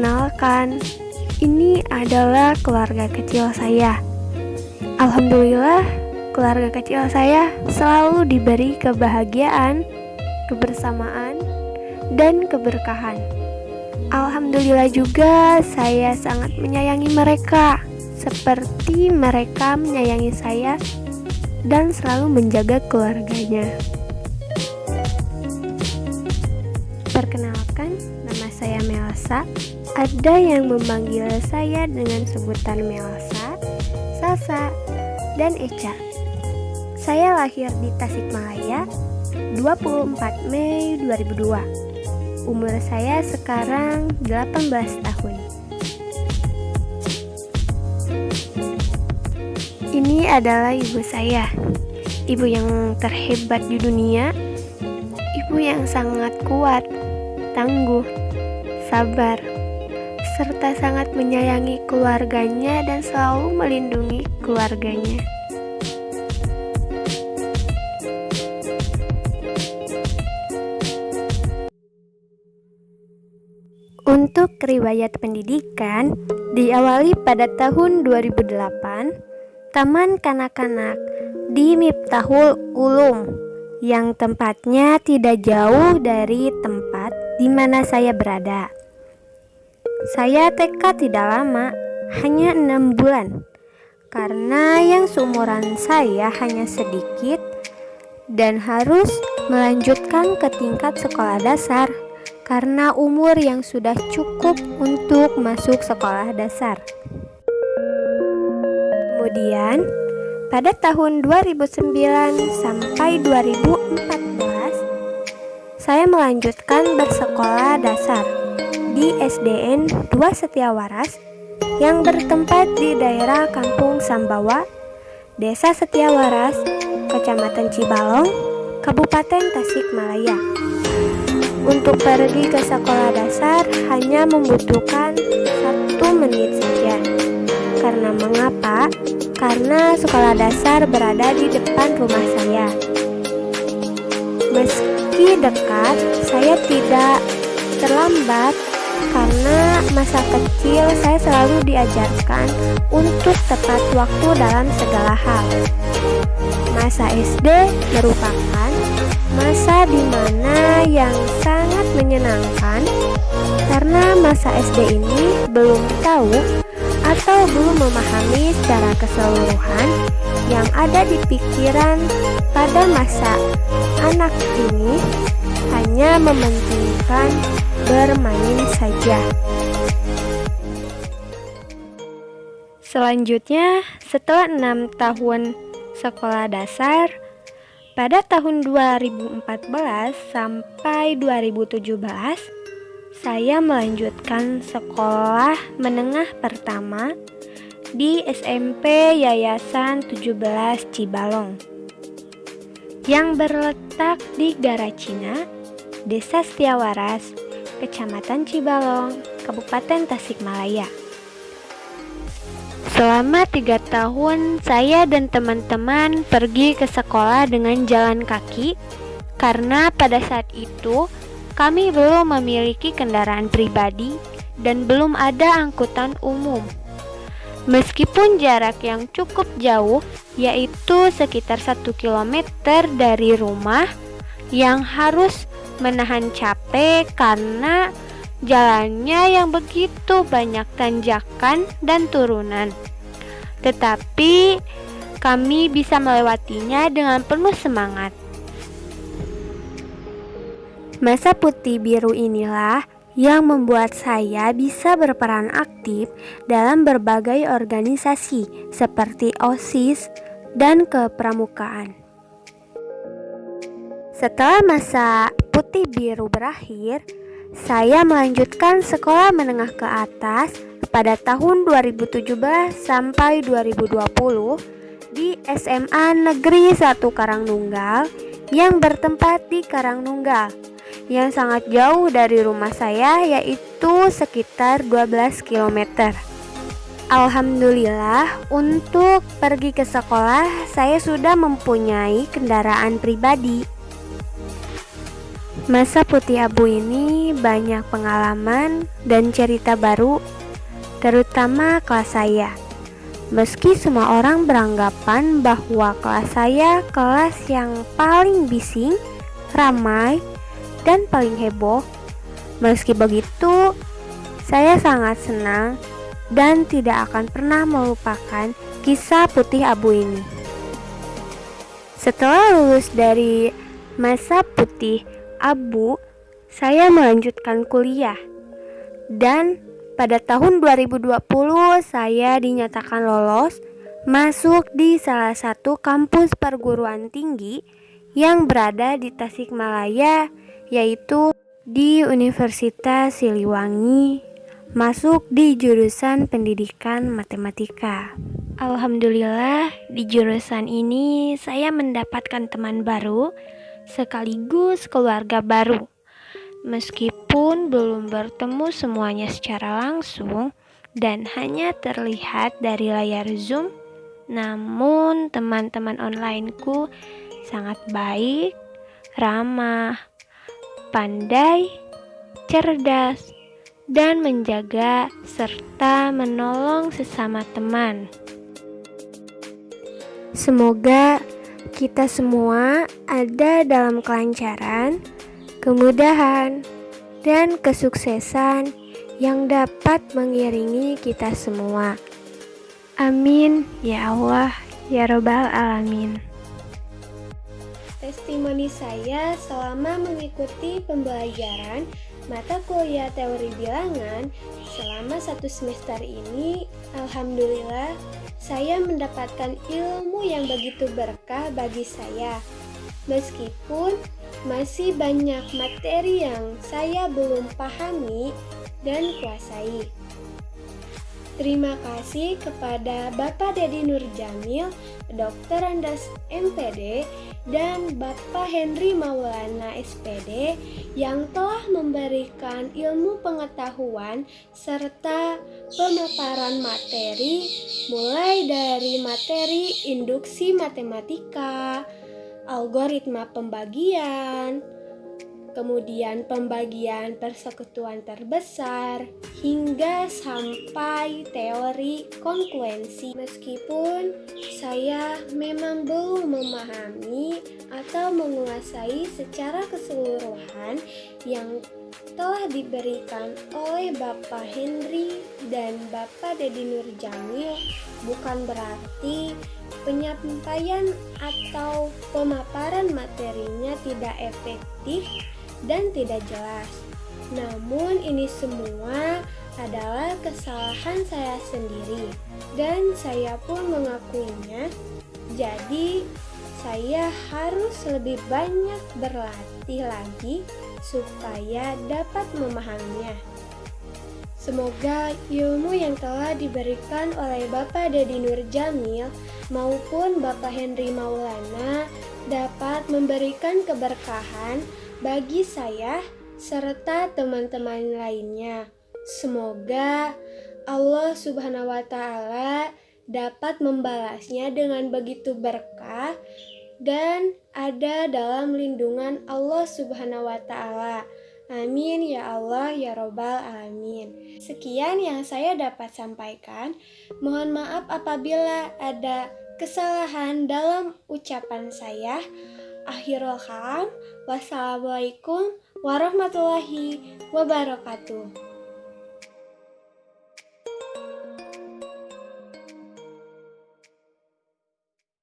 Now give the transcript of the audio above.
Perkenalkan, ini adalah keluarga kecil saya. Alhamdulillah, keluarga kecil saya selalu diberi kebahagiaan, kebersamaan, dan keberkahan. Alhamdulillah juga saya sangat menyayangi mereka, seperti mereka menyayangi saya dan selalu menjaga keluarganya. Perkenalkan, nama saya Melsa. Ada yang memanggil saya dengan sebutan Melsa, Sasa, dan Eca. Saya lahir di Tasikmalaya 24 Mei 2002. Umur saya sekarang 18 tahun. Ini adalah ibu saya, ibu yang terhebat di dunia, ibu yang sangat kuat, tangguh, sabar, serta sangat menyayangi keluarganya dan selalu melindungi keluarganya. Untuk riwayat pendidikan, diawali pada tahun 2008, Taman Kanak-kanak di Miftahul Ulum, yang tempatnya tidak jauh dari tempat di mana saya berada. Saya TK tidak lama, hanya 6 bulan, karena yang seumuran saya hanya sedikit dan harus melanjutkan ke tingkat sekolah dasar karena umur yang sudah cukup untuk masuk sekolah dasar. Kemudian, pada tahun 2009 sampai 2014, saya melanjutkan bersekolah dasar di SDN 2 Setiawaras yang bertempat di daerah Kampung Sambawa, Desa Setiawaras, Kecamatan Cibalong, Kabupaten Tasikmalaya. Untuk pergi ke sekolah dasar hanya membutuhkan 1 menit saja. Karena mengapa? Karena sekolah dasar berada di depan rumah saya. Meski dekat, saya tidak terlambat karena masa kecil saya selalu diajarkan untuk tepat waktu dalam segala hal. Masa SD merupakan masa di mana yang sangat menyenangkan karena masa SD ini belum tahu atau belum memahami secara keseluruhan yang ada di pikiran pada masa anak ini, hanya mementingkan bermain saja. Selanjutnya, setelah 6 tahun sekolah dasar, pada tahun 2014 sampai 2017, saya melanjutkan sekolah menengah pertama di SMP Yayasan 17 Cibalong yang berletak di Garacina, Desa Setiawaras, Kecamatan Cibalong, Kabupaten Tasikmalaya. Selama 3 tahun, saya dan teman-teman pergi ke sekolah dengan jalan kaki karena pada saat itu kami belum memiliki kendaraan pribadi dan belum ada angkutan umum. Meskipun jarak yang cukup jauh, yaitu sekitar 1 km dari rumah, yang harus menahan capek karena jalannya yang begitu banyak tanjakan dan turunan. Tetapi kami bisa melewatinya dengan penuh semangat. Masa putih biru inilah yang membuat saya bisa berperan aktif dalam berbagai organisasi seperti OSIS dan kepramukaan. Setelah masa putih biru berakhir, saya melanjutkan sekolah menengah ke atas pada tahun 2017 sampai 2020 di SMA Negeri 1 Karangnunggal yang bertempat di Karangnunggal, yang sangat jauh dari rumah saya, yaitu sekitar 12 km. Alhamdulillah, untuk pergi ke sekolah saya sudah mempunyai kendaraan pribadi. Masa putih abu ini banyak pengalaman dan cerita baru, terutama kelas saya. Meski semua orang beranggapan bahwa kelas saya kelas yang paling bising, ramai, dan paling heboh, meski begitu, saya sangat senang dan tidak akan pernah melupakan kisah putih abu ini. Setelah lulus dari masa putih abu, saya melanjutkan kuliah. Dan pada tahun 2020 saya dinyatakan lolos masuk di salah satu kampus perguruan tinggi yang berada di Tasikmalaya, yaitu di Universitas Siliwangi, masuk di jurusan Pendidikan Matematika. Alhamdulillah, di jurusan ini saya mendapatkan teman baru sekaligus keluarga baru. Meskipun belum bertemu semuanya secara langsung dan hanya terlihat dari layar Zoom, namun teman-teman onlineku sangat baik, ramah, pandai, cerdas, dan menjaga serta menolong sesama teman. Semoga kita semua ada dalam kelancaran, kemudahan, dan kesuksesan yang dapat mengiringi kita semua. Amin ya Allah ya Rabbal Alamin. Testimoni saya selama mengikuti pembelajaran mata kuliah teori bilangan selama 1 semester ini, alhamdulillah saya mendapatkan ilmu yang begitu berkah bagi saya. Meskipun masih banyak materi yang saya belum pahami dan kuasai. Terima kasih kepada Bapak Dedi Nurjamil, Dr. Andas MPD, dan Bapak Henry Maulana SPD yang telah memberikan ilmu pengetahuan serta pemaparan materi mulai dari materi induksi matematika, algoritma pembagian, kemudian pembagian persekutuan terbesar, hingga sampai teori konkluensi. Meskipun saya memang belum memahami atau menguasai secara keseluruhan yang telah diberikan oleh Bapak Henry dan Bapak Dedi Nurjamil, bukan berarti penyampaian atau pemaparan materinya tidak efektif dan tidak jelas. Namun ini semua adalah kesalahan saya sendiri dan saya pun mengakuinya. Jadi saya harus lebih banyak berlatih lagi supaya dapat memahaminya. Semoga ilmu yang telah diberikan oleh Bapak Dedi Nurjamil maupun Bapak Henry Maulana dapat memberikan keberkahan bagi saya serta teman-teman lainnya. Semoga Allah Subhanahu wa Ta'ala dapat membalasnya dengan begitu berkah dan ada dalam lindungan Allah Subhanahu wa Ta'ala. Amin ya Allah ya Rabbal Alamin. Sekian yang saya dapat sampaikan. Mohon maaf apabila ada kesalahan dalam ucapan saya. Akhirul kalam. Wassalamualaikum warahmatullahi wabarakatuh.